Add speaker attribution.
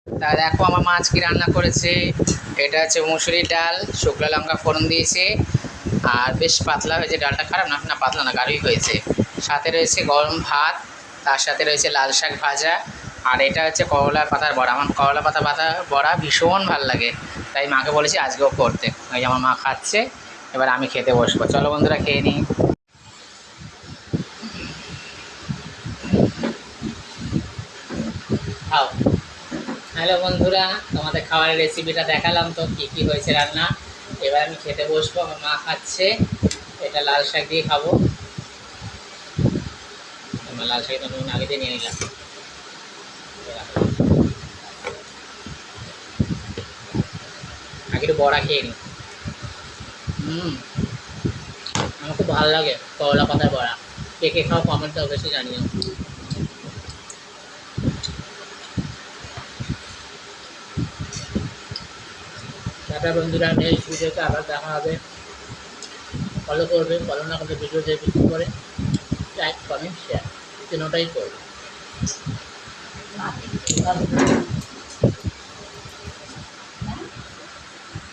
Speaker 1: তা দেখো আমার মা আজকে রান্না করেছে। এটা হচ্ছে মুসুরির ডাল, শুকনো লঙ্কা ফোড়ন দিয়েছে। আর বেশ পাতলা হয়েছে ডালটা, খারাপ না, না পাতলা না, গাঢ়ই হয়েছে। সাথে রয়েছে গরম ভাত, তার সাথে রয়েছে লাল শাক ভাজা। আর এটা হচ্ছে করলা পাতার বড়া। আমার করলা পাতা বড়া ভীষণ ভালো লাগে, তাই মাকে বলেছি আজকেও করতে। ওই যে আমার মা খাচ্ছে, এবার আমি খেতে বসবো। চলো বন্ধুরা খেয়ে নিই। খাও। হ্যালো বন্ধুরা, তোমাদের খাবারের রেসিপিটা দেখালাম তো কী কী হয়েছে রান্না। এবার আমি খেতে বসবো। আমার মা খাচ্ছে, এটা লাল শাক দিয়ে খাবো। আমার লাল শাকটা নুন আগে দিয়ে নিয়ে নিলাম। আগে একটু বড়া খেয়ে নিই। আমার খুব ভালো লাগে করলা পাতার বড়া। কে কে খাও কমেন্টে অবশ্যই জানিও। তারপরে বন্ধুরা নেক্সট ভিডিওতে আবার দেখা হবে। ফলো করবে, ফলো না করলে ভিডিও দেখে বিক্রি করে লাইক কমেন্ট শেয়ার তিনোটাই করবে।